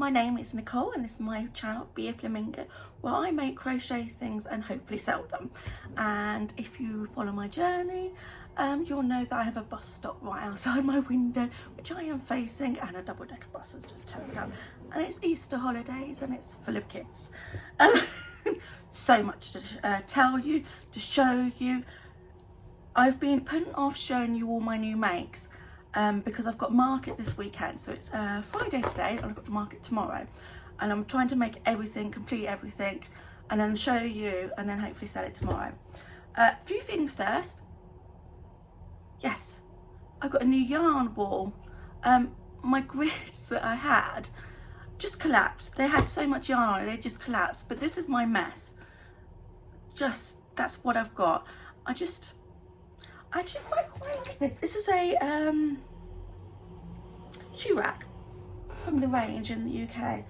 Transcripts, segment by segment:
my name is Nicole and this is my channel, Be a Flamingo, where I make crochet things and hopefully sell them. And if you follow my journey, you'll know that I have a bus stop right outside my window, which I am facing, and a double-decker bus has just turned up. And it's Easter holidays and it's full of kids. So much to tell you, to show you. I've been putting off showing you all my new makes because I've got market this weekend. So it's Friday today and I've got the market tomorrow. And I'm trying to make everything, complete everything, and then show you and then hopefully sell it tomorrow. A few things first. Yes, I got a new yarn ball. My grids that I had just collapsed. They had so much yarn on it, they just collapsed. But this is my mess. That's what I've got. I actually quite like this. This is a shoe rack from the range in the UK.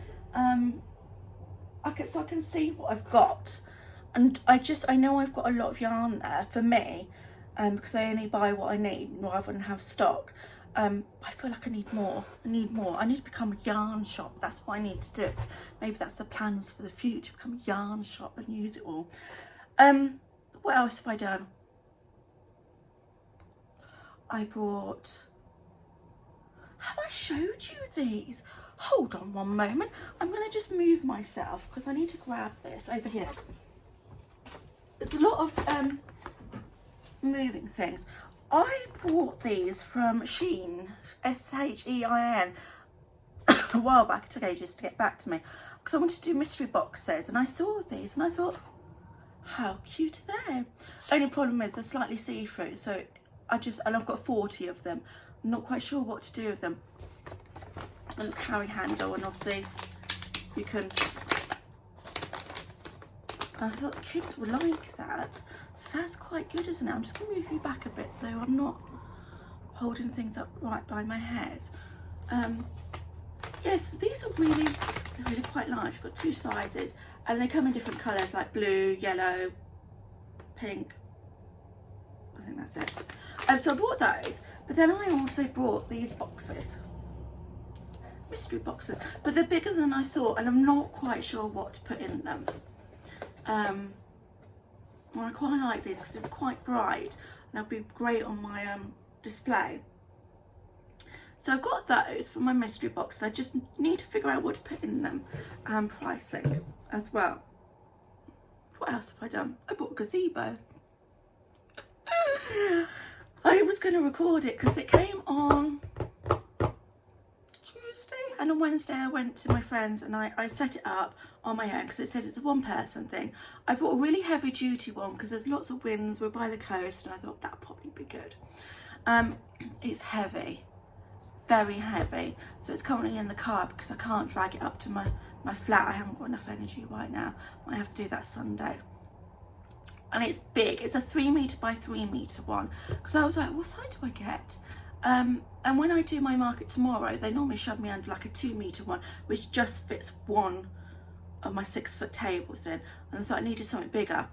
So I can see what I've got, and I know I've got a lot of yarn there for me, because I only buy what I need rather than have stock. I feel like I need more. I need to become a yarn shop. That's what I need to do. Maybe that's the plans for the future, become a yarn shop and use it all. What else have I done? Have I showed you these? Hold on one moment. I'm going to just move myself because I need to grab this over here. There's a lot of moving things. I bought these from Shein, S-H-E-I-N, a while back. It took ages to get back to me because I wanted to do mystery boxes, and I saw these and I thought, how cute are they? Only problem is they're slightly see-through, so and I've got 40 of them. I'm not quite sure what to do with them. A little carry handle, and obviously you can. I thought the kids would like that, so that's quite good, isn't it? I'm just going to move you back a bit so I'm not holding things up right by my head. Yeah, so these are really quite large. You've got two sizes, and they come in different colours like blue, yellow, pink. I think that's it. So I bought those, but then I also bought these boxes, mystery boxes, but they're bigger than I thought, and I'm not quite sure what to put in them. Well, I quite like these because it's quite bright and they'll be great on my display. So I've got those for my mystery box. I just need to figure out what to put in them and pricing as well. What else have I done? I bought a gazebo. I was going to record it because it came on Tuesday, and on Wednesday I went to my friends and I set it up on my own because it said it's a one-person thing. I bought a really heavy-duty one because there's lots of winds, we're by the coast, and I thought that'd probably be good. It's heavy, it's very heavy, so it's currently in the car because I can't drag it up to my flat. I haven't got enough energy right now. I have to do that Sunday. And it's big. It's a 3 metre by 3 metre one, because I was like, what size do I get? And when I do my market tomorrow, they normally shove me under like a 2 metre one, which just fits one of my 6-foot tables in. And I thought I needed something bigger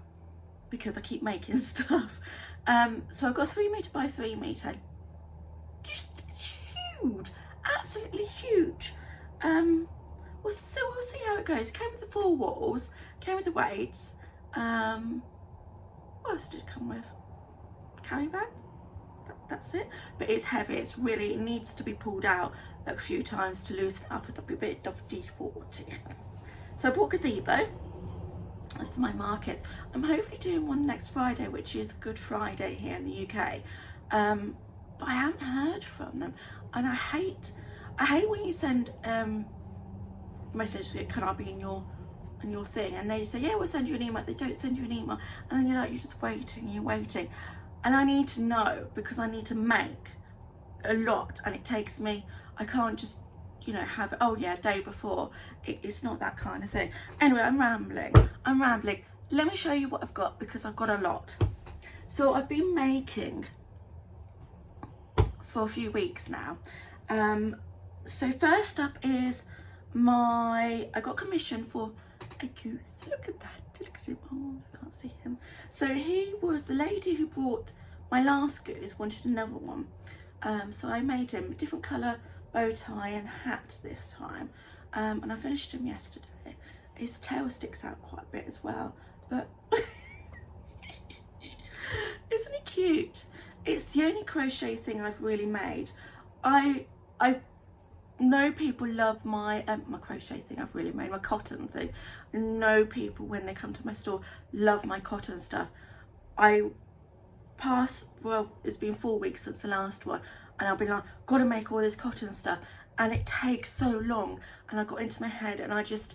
because I keep making stuff. So I've got a 3 metre by 3 metre. It's huge, absolutely huge. We'll see how it goes. It came with the 4 walls, came with the weights. What else did it come with? Carry bag? That's it. But it's heavy. It needs to be pulled out a few times to loosen it up a bit of D40. So I bought gazebo. That's for my markets. I'm hopefully doing one next Friday, which is Good Friday here in the UK. But I haven't heard from them, and I hate when you send message, can I be in your thing, and they say, yeah, we'll send you an email. They don't send you an email, and then you're just waiting, and I need to know because I need to make a lot, and it takes me, I can't just have it, oh yeah, day before. It's not that kind of thing. Anyway, I'm rambling. Let me show you what I've got, because I've got a lot. So I've been making for a few weeks now. So first up is I got commission for a goose. Look at that. Look at him. Oh, I can't see him. So he was the lady who brought my last goose, wanted another one. So I made him a different colour bow tie and hat this time. and I finished him yesterday. His tail sticks out quite a bit as well, but isn't he cute? It's the only crochet thing I've really made. I know people love my my crochet thing I've really made, my cotton thing. I know people, when they come to my store, love my cotton stuff. Well, it's been 4 weeks since the last one, and I've been like, gotta make all this cotton stuff, and it takes so long, and I got into my head, and I just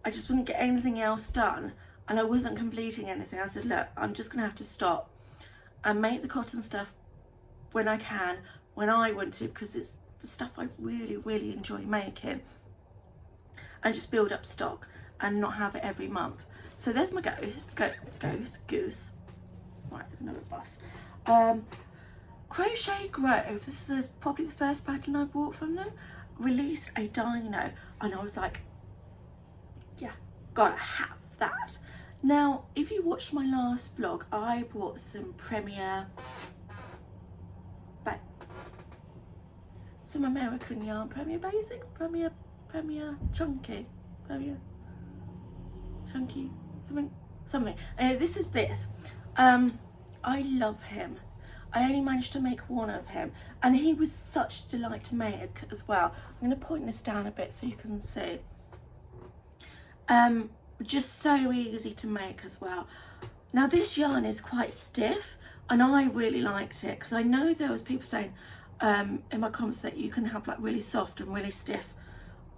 wouldn't get anything else done, and I wasn't completing anything. I said, look, I'm just gonna have to stop and make the cotton stuff when I can, when I want to, because it's the stuff I really enjoy making, and just build up stock and not have it every month. So there's my goose. Right, there's another bus. Crochet Grove, this is probably the first pattern I bought from them, released a dino, and I was like, yeah, gotta have that. Now, if you watched my last vlog, I brought some some American yarn, Premier Basics, Premier Chunky, something. And this is this. I love him. I only managed to make one of him, and he was such a delight to make as well. I'm going to point this down a bit so you can see. Just so easy to make as well. Now this yarn is quite stiff, and I really liked it, because I know there was people saying in my comments that you can have like really soft and really stiff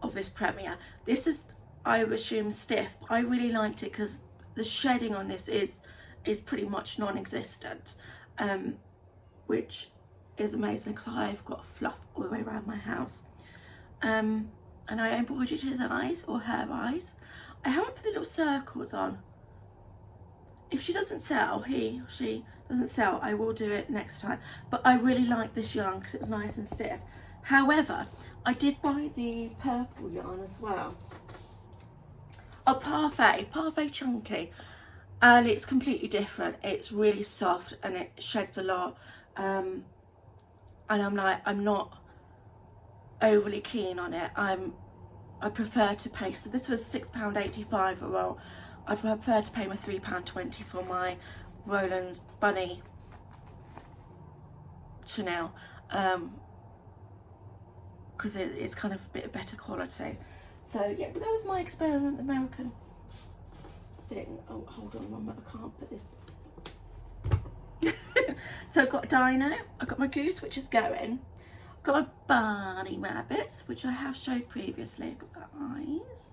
of this Premier. This is, I assume, stiff, but I really liked it because the shedding on this is pretty much non-existent, which is amazing, because I've got fluff all the way around my house. And I embroidered his eyes, or her eyes. I haven't put the little circles on. If she doesn't sell, he or she doesn't sell, I will do it next time. But I really like this yarn because it was nice and stiff. However, I did buy the purple yarn as well. Oh, Parfait Chunky. And it's completely different. It's really soft and it sheds a lot. And I'm not overly keen on it. I prefer to pay, so this was £6.85 a roll. I prefer to pay my £3.20 for my Roland's Bunny Chanel, because it's kind of a bit better quality. So yeah, but that was my experiment, American thing. Oh, hold on one minute, I can't put this. So I've got a dino, I've got my goose, which is going. I've got my bunny rabbits, which I have showed previously. I've got the eyes.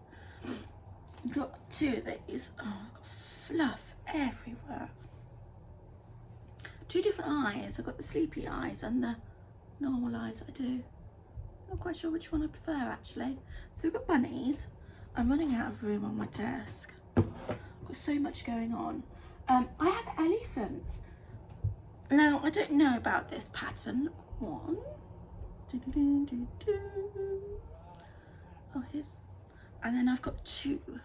I've got two of these. Oh, I've got fluff everywhere. Two different eyes. I've got the sleepy eyes and the normal eyes I do. Not quite sure which one I prefer, actually. So we've got bunnies. I'm running out of room on my desk. I've got so much going on. I have elephants. Now, I don't know about this pattern. One. Oh, here's, and then I've got two.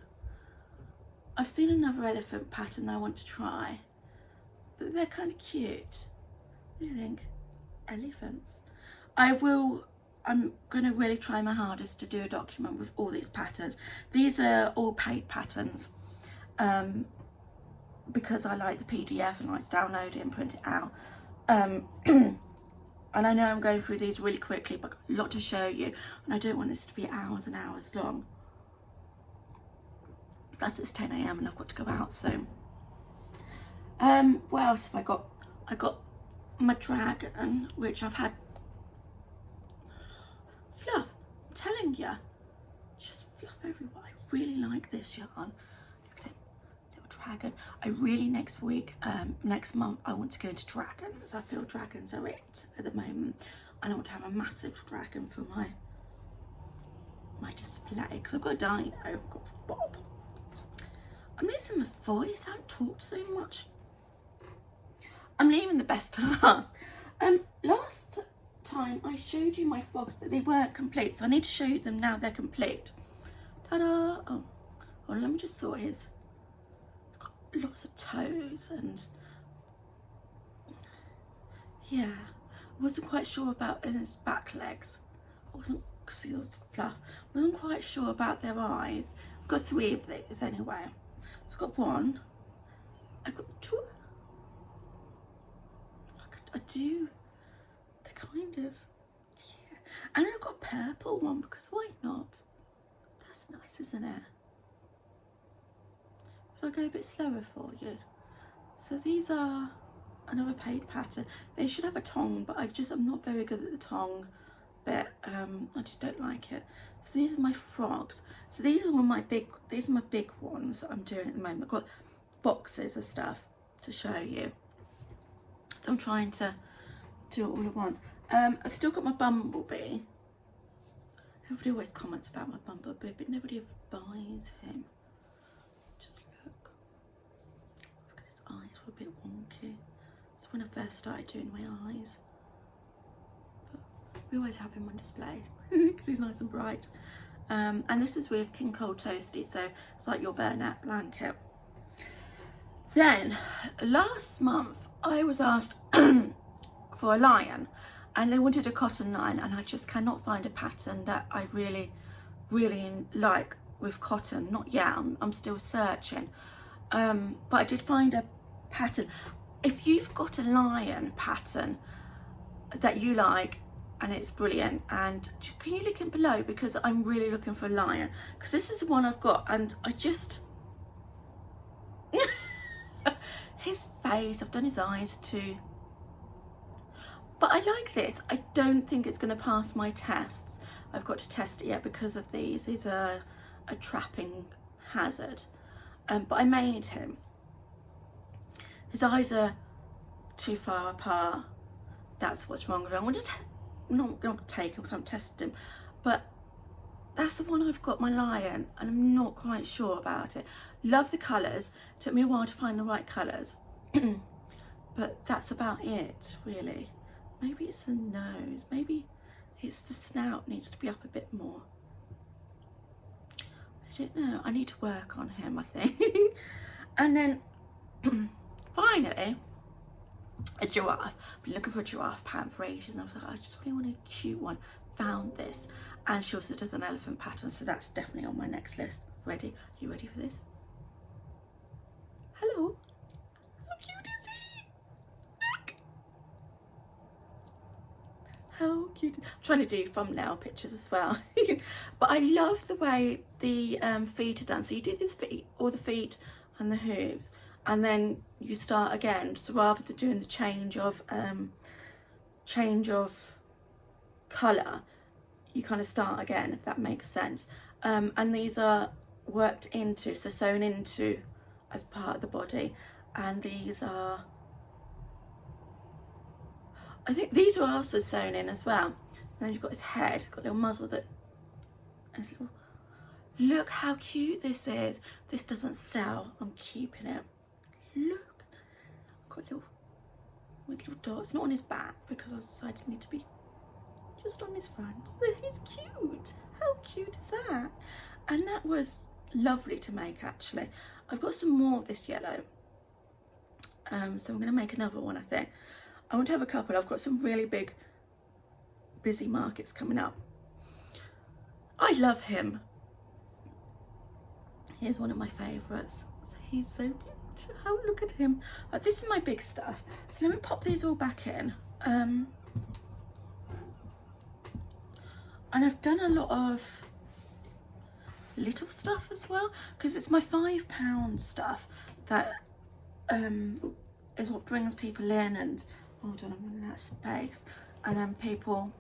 I've seen another elephant pattern that I want to try, but they're kind of cute. What do you think? Elephants. I'm going to really try my hardest to do a document with all these patterns. These are all paid patterns, because I like the PDF and I like to download it and print it out. And I know I'm going through these really quickly, but I've got a lot to show you, and I don't want this to be hours and hours long. Plus it's 10 AM and I've got to go out soon. What else have I got? I got my dragon, which I've had fluff. I'm telling you, just fluff everywhere. I really like this yarn. Look at it, little dragon. I really next month I want to go into dragons. I feel dragons are it at the moment, and I want to have a massive dragon for my display, because I've got a dino, I've got Bob. I'm losing my voice, I haven't talked so much. I'm leaving the best to last. Last time I showed you my frogs, but they weren't complete, so I need to show you them now they're complete. Ta-da! Oh, well, let me just sort his. Got lots of toes, and yeah, I wasn't quite sure about his back legs. I wasn't see those fluff. I wasn't quite sure about their eyes. I've got 3 of these anyway. So I've got 1. I've got 2. I do. They're kind of, yeah. And then I've got a purple one because why not? That's nice, isn't it? Should I go a bit slower for you? So these are another paid pattern. They should have a tongue, but I'm not very good at the tongue bit. I just don't like it. So these are my frogs. So these are my big ones that I'm doing at the moment. I've got boxes of stuff to show you. So I'm trying to do it all at once. I've still got my bumblebee. Everybody always comments about my bumblebee, but nobody ever buys him. Just look. Because his eyes were a bit wonky. That's when I first started doing my eyes. But we always have him on display because he's nice and bright. And this is with King Cole Toasty, so it's like your Bernat blanket. Then last month I was asked for a lion, and they wanted a cotton lion, and I just cannot find a pattern that I really like with cotton. Not yet. I'm still searching, but I did find a pattern. If you've got a lion pattern that you like and it's brilliant, and can you link it below, because I'm really looking for a lion, because this is the one I've got, and I just his face, I've done his eyes too, but I like this. I don't think it's going to pass my tests. I've got to test it yet because of these is a trapping hazard, but I made him. His eyes are too far apart. That's what's wrong with him. I'm not going to take him because I'm testing him, but that's the one I've got, my lion, and I'm not quite sure about it. Love the colours. Took me a while to find the right colours, but that's about it, really. Maybe it's the nose. Maybe it's the snout needs to be up a bit more. I don't know. I need to work on him, I think. And then finally, a giraffe. I've been looking for a giraffe pattern for ages, and I was like, I just really want a cute one. Found this, and she also does an elephant pattern, so that's definitely on my next list. Ready? You ready for this? Hello. How cute is he? Look. How cute. I'm trying to do thumbnail pictures as well. But I love the way the feet are done. So you do the feet, all the feet and the hooves, and then you start again. So rather than doing the change of colour, you kind of start again, if that makes sense. And these are worked into, so sewn into as part of the body, and these are, I think these are also sewn in as well. And then you've got his head, got a little muzzle that is little. Look how cute this is. This doesn't sell, I'm keeping it. Look, got little with little dots, not on his back because I decided it need to be just on his front. So he's cute. How cute is that? And that was lovely to make, actually. I've got some more of this yellow, so I'm going to make another one. I think I want to have a couple. I've got some really big busy markets coming up. I love him. Here's one of my favourites. So he's so cute. Oh, look at him. This is my big stuff, so let me pop these all back in. And I've done a lot of little stuff as well, because it's my £5 stuff that is what brings people in, and hold on, I'm running out of space, and then people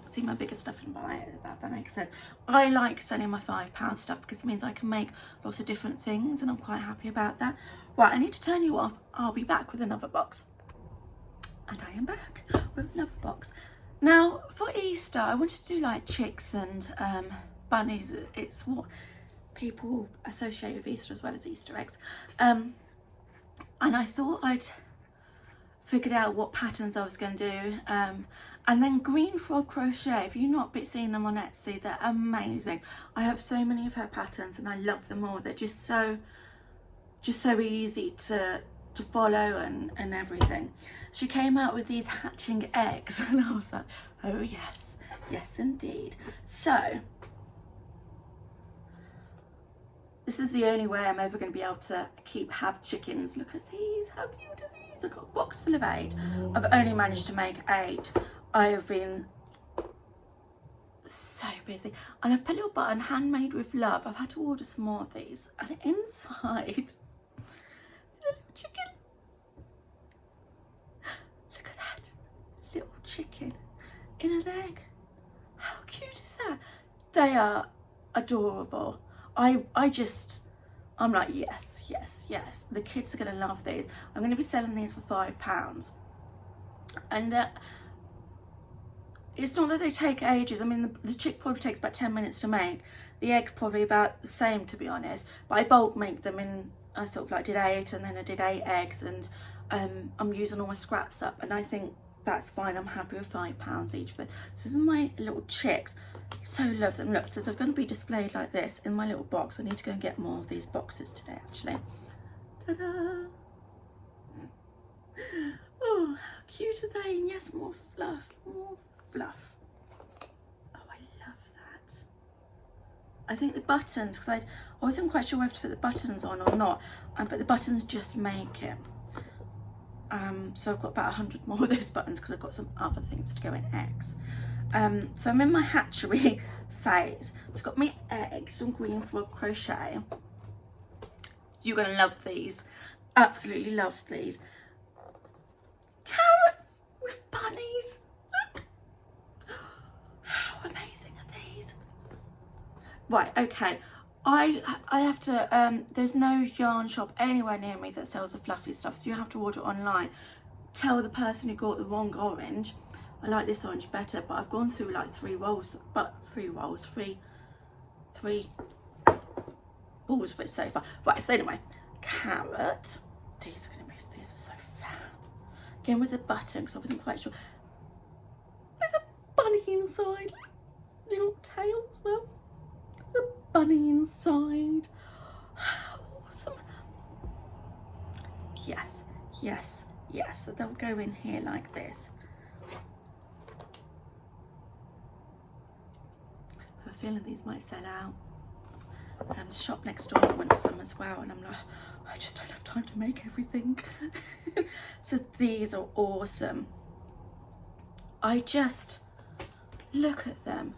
see my bigger stuff and buy it. That makes sense. I like selling my £5 stuff because it means I can make lots of different things, and I'm quite happy about that. Right, I need to turn you off. I'll be back with another box, and I am back with another box. Now for Easter I wanted to do like chicks and bunnies. It's what people associate with Easter as well as Easter eggs, and I thought I'd figured out what patterns I was going to do, and then Green Frog Crochet, if you've not seen them on Etsy, they're amazing. I have so many of her patterns and I love them all. They're just so easy to follow and everything. She came out with these hatching eggs and I was like, oh yes, Yes, indeed. So, this is the only way I'm ever going to be able to have chickens. Look at these. How cute are these? I've got a box full of 8. I've only managed to make 8. I have been so busy. And I've put a little button, handmade with love. I've had to order some more of these. And inside, a little chicken. Look at that. Little chicken in an egg. How cute is that? They are adorable. I'm like, yes, yes, yes. The kids are going to love these. I'm going to be selling these for £5. And it's not that they take ages. I mean, the chick probably takes about 10 minutes to make. The egg's probably about the same, to be honest. But I bulk make them in, I sort of like did 8 and then I did 8 eggs. And I'm using all my scraps up. And I think that's fine. I'm happy with £5 each for them. So these are my little chicks. So love them. Look, so they're going to be displayed like this in my little box. I need to go and get more of these boxes today, actually. Ta-da! Oh, how cute are they? And yes, more fluff, more fluff. Oh, I love that. I think the buttons, because I wasn't quite sure whether to put the buttons on or not, but the buttons just make it. So I've got about 100 more of those buttons because I've got some other things to go in eggs. So I'm in my hatchery phase. So I've got my eggs, some green frog crochet. You're going to love these. Absolutely love these. Carrots with bunnies. Look. How amazing are these? Right, okay. I have to, there's no yarn shop anywhere near me that sells the fluffy stuff, so you have to order online. Tell the person who got the wrong orange. I like this orange better, but I've gone through like 3 balls of it so far. Right, so anyway, carrot. These are so fab. Again with a button, because I wasn't quite sure. There's a bunny inside. Little tail as well. A bunny inside. How awesome. Yes, yes, yes. So they'll go in here like this. I have a feeling these might sell out. The shop next door wants some as well, and I'm like, I just don't have time to make everything. So these are awesome. I just look at them,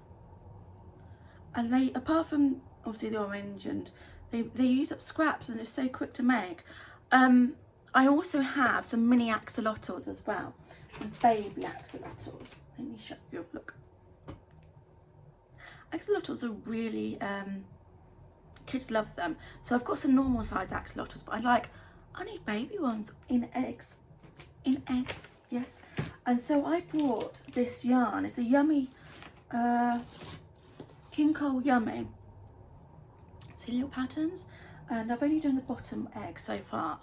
and they, apart from obviously the orange, and they use up scraps and it's so quick to make. I also have some mini axolotls as well, some baby axolotls. Let me show you. Look, axolotls are really kids love them. So I've got some normal size axolotls, but I need baby ones in eggs. In eggs, yes. And so I bought this yarn. It's a yummy King Cole Yummy. See little patterns, and I've only done the bottom egg so far,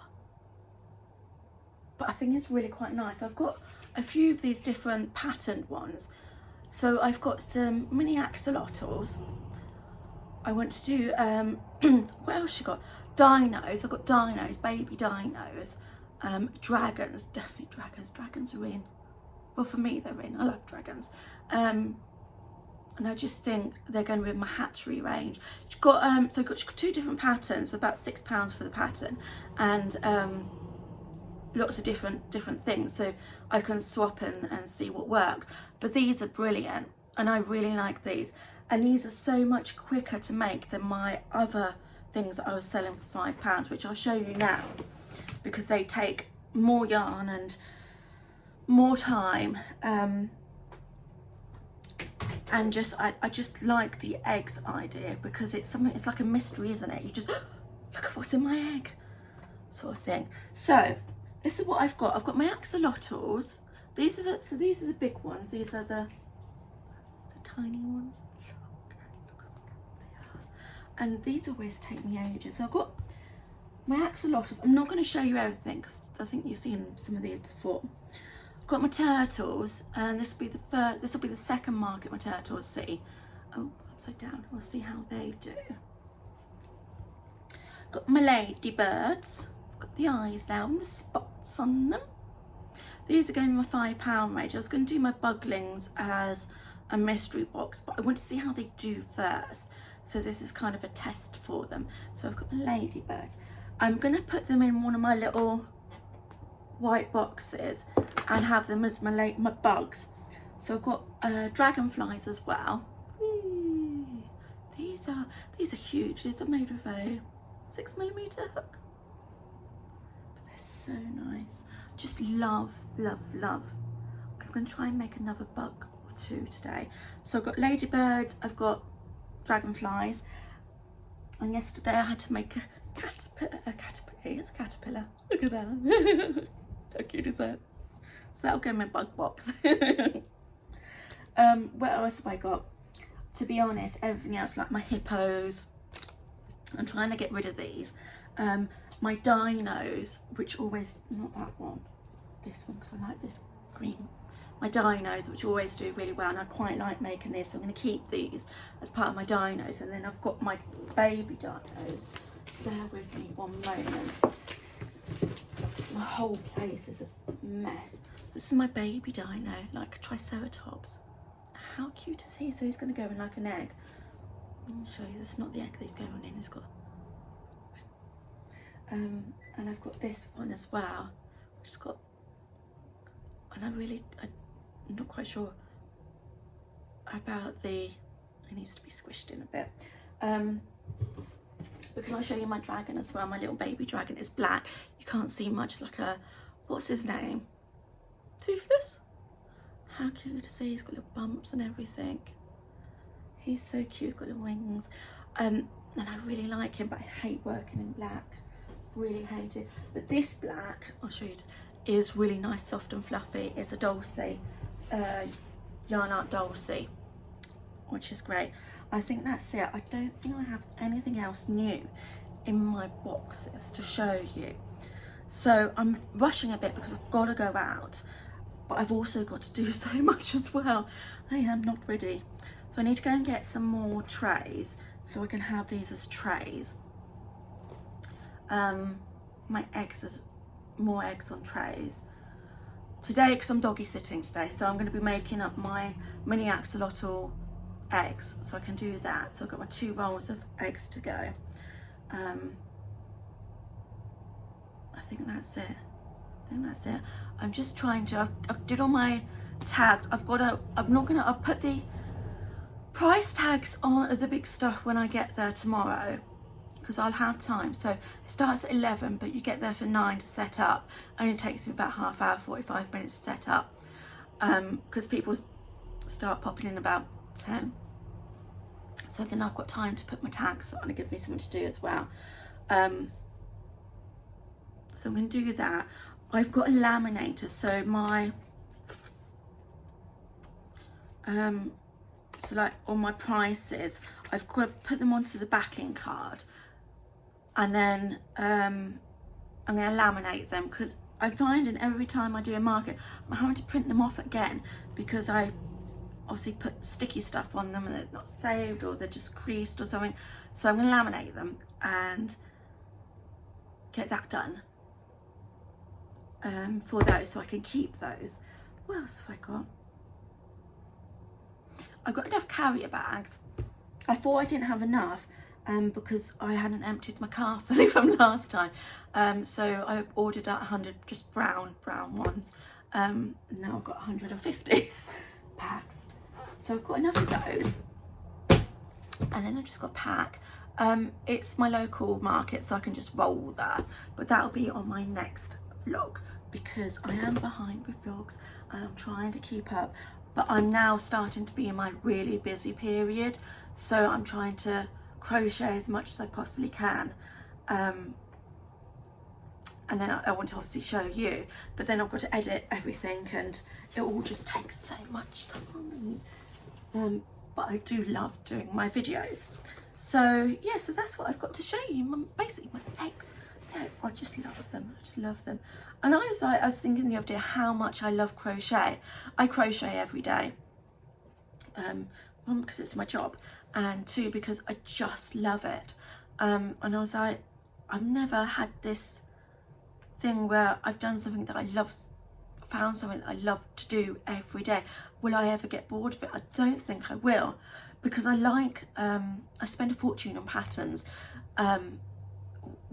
but I think it's really quite nice. I've got a few of these different patterned ones. So I've got some mini axolotls. I want to do, what else you got? Dinos, I've got dinos, baby dinos. Dragons, definitely dragons. Dragons are in. Well, for me, they're in. I love dragons. And I just think they're going to be in my hatchery range. You've got, so I've got 2 different patterns, so about £6 for the pattern. And lots of different things, so I can swap and see what works. But these are brilliant, and I really like these. And these are so much quicker to make than my other things that I was selling for £5, which I'll show you now, because they take more yarn and more time. And I just like the eggs idea, because it's something, it's like a mystery, isn't it? You just look at what's in my egg, sort of thing. So this is what I've got. I've got my axolotls. These are the big ones. These are the tiny ones. And these always take me ages. So I've got my axolotls. I'm not going to show you everything, because I think you've seen some of these before. I've got my turtles, and this will be the first. This will be the second market my turtles see. Oh, upside down. We'll see how they do. Got my ladybirds. Got the eyes now and the spots on them. These are going in my £5 range. I was going to do my buglings as a mystery box, but I want to see how they do first. So this is kind of a test for them. So I've got my ladybirds. I'm going to put them in one of my little white boxes and have them as my bugs. So I've got dragonflies as well. Whee! These are huge. These are made with a 6mm hook. But they're so nice. Just love, love, love. I'm going to try and make another bug or two today. So I've got ladybirds, I've got dragonflies, and yesterday I had to make a caterpillar. It's a caterpillar. Look at that. How cute is that? So that'll go in my bug box. What else have I got? To be honest, everything else, like my hippos, I'm trying to get rid of these. My dinos, which always, not that one, this one, because I like this green. My dinos, which always do really well, and I quite like making this, so I'm going to keep these as part of my dinos. And then I've got my baby dinos. Bear with me one moment. My whole place is a mess. This is my baby dino, like a triceratops. How cute is he? So he's going to go in like an egg. I'll show you. This is not the egg that he's going in. He's got. And I've got this one as well, which has got. And I'm not quite sure about the. It needs to be squished in a bit. But can I show you my dragon as well? My little baby dragon is black. You can't see much. Like a, what's his name? Toothless. How cute to see. He's got little bumps and everything. He's so cute. Got little wings. And I really like him, but I hate working in black. Really hate it. But this black, I'll show you, is really nice, soft and fluffy. It's a Dulce, yarn art Dulce, which is great. I think that's it. I don't think I have anything else new in my boxes to show you. So I'm rushing a bit because I've got to go out, but I've also got to do so much as well. I am not ready. So I need to go and get some more trays so I can have these as trays. My eggs, is more eggs on trays today because I'm doggy sitting today, so I'm going to be making up my mini axolotl eggs, so I can do that. So I've got my 2 rolls of eggs to go. I think that's it. I'm just trying to, I've did all my tags. I've put the price tags on the big stuff when I get there tomorrow, because I'll have time. So it starts at 11, but you get there for 9 to set up. Only takes me about half hour, 45 minutes to set up, because people start popping in about 10. So then I've got time to put my tags on and give me something to do as well. So I'm going to do that. I've got a laminator, so my so like all my prices, I've got to put them onto the backing card, and then I'm going to laminate them, because I'm finding every time I do a market I'm having to print them off again, because I obviously put sticky stuff on them and they're not saved, or they're just creased or something. So I'm going to laminate them and get that done for those, so I can keep those. What else have I got? I've got enough carrier bags. I thought I didn't have enough because I hadn't emptied my car fully from last time. So I ordered 100 just brown ones. Now I've got 150 packs. So I've got enough of those. And then I've just got pack. It's my local market, so I can just roll that. But that'll be on my next vlog, because I am behind with vlogs and I'm trying to keep up. But I'm now starting to be in my really busy period, so I'm trying to crochet as much as I possibly can. And then I want to obviously show you, but then I've got to edit everything and it all just takes so much time. But I do love doing my videos. So yeah, so that's what I've got to show you. Basically my eggs. I just love them. I just love them. And I was thinking the other day how much I love crochet. I crochet every day. One, because it's my job, and 2, because I just love it. And I was like, I've never had this thing where I've done something that I love found something that I love to do every day. Will I ever get bored of it? I don't think I will, because I like, I spend a fortune on patterns,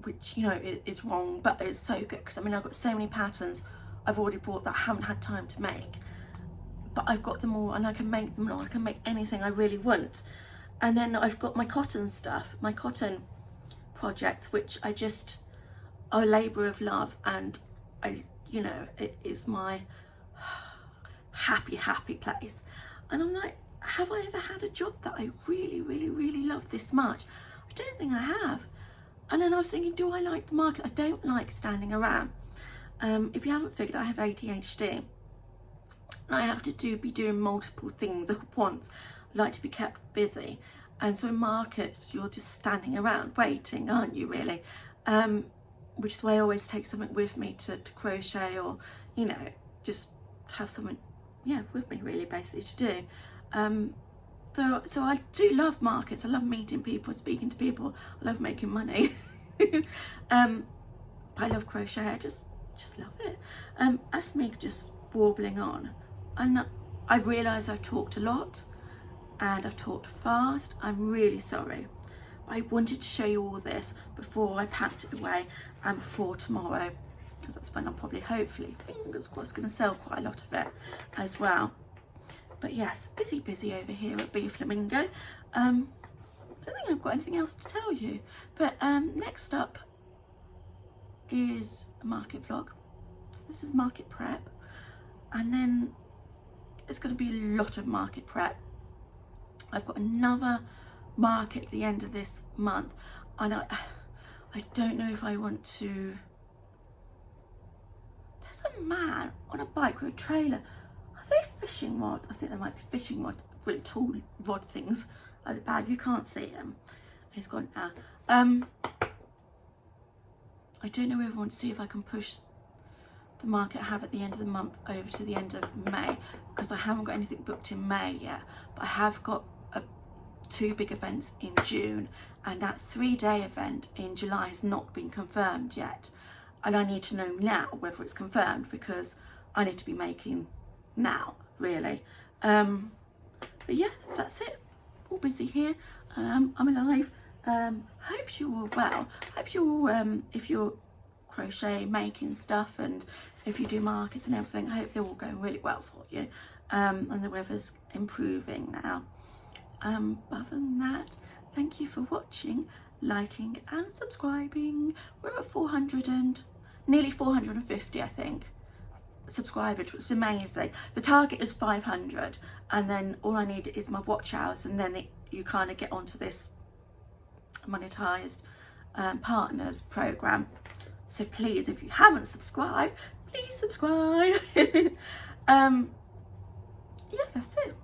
which, you know, is wrong, but it's so good, because I mean, I've got so many patterns I've already bought that I haven't had time to make, but I've got them all and I can make them all. I can make anything I really want. And then I've got my cotton stuff, my cotton projects, which I just are a labour of love, and I, you know, it is my happy place. And I'm like, have I ever had a job that I really love this much? I don't think I have. And then I was thinking, do I like the market? I don't like standing around. If you haven't figured, I have ADHD. And I have to be doing multiple things at once. I like to be kept busy. And so in markets, you're just standing around waiting, aren't you, really? Which is why I always take something with me to crochet, or, you know, just have something, yeah, with me, really, basically, to do. So I do love markets. I love meeting people, speaking to people. I love making money. I love crochet. I just love it. That's me just warbling on. And I realise I've talked a lot and I've talked fast. I'm really sorry. I wanted to show you all this before I packed it away and before tomorrow, because that's when I'm probably, hopefully, fingers crossed, going to sell quite a lot of it as well. But yes, busy over here at Bee Flamingo. I don't think I've got anything else to tell you. But next up is a market vlog. So this is market prep. And then it's going to be a lot of market prep. I've got another market at the end of this month. And I don't know if I want to... There's a man on a bike with a trailer. Are they fishing rods? I think they might be fishing rods, really tall rod things at the back. You can't see them. He's gone now. I don't know if I want to see if I can push the market I have at the end of the month over to the end of May, because I haven't got anything booked in May yet, but I have got 2 big events in June, and that 3-day event in July has not been confirmed yet, and I need to know now whether it's confirmed, because I need to be making now, really. But yeah, that's it. All busy here. I'm alive. Hope you're all well. Hope you're all, if you're crochet making stuff, and if you do markets and everything, I hope they're all going really well for you. And the weather's improving now. Other than that, thank you for watching, liking and subscribing. We're at 400 and nearly 450, I think, subscribers, which is amazing. The target is 500, and then all I need is my watch hours, and then you kind of get onto this monetized partners program. So please, if you haven't subscribed, please subscribe. Yeah, that's it.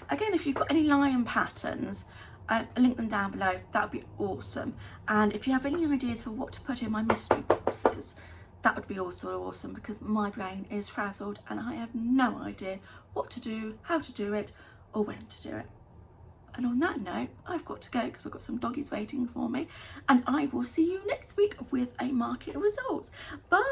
Again, if you've got any lion patterns, I'll link them down below. That would be awesome. And if you have any ideas for what to put in my mystery boxes, that would be also awesome, because my brain is frazzled and I have no idea what to do, how to do it, or when to do it. And on that note, I've got to go because I've got some doggies waiting for me, and I will see you next week with a market results. Bye.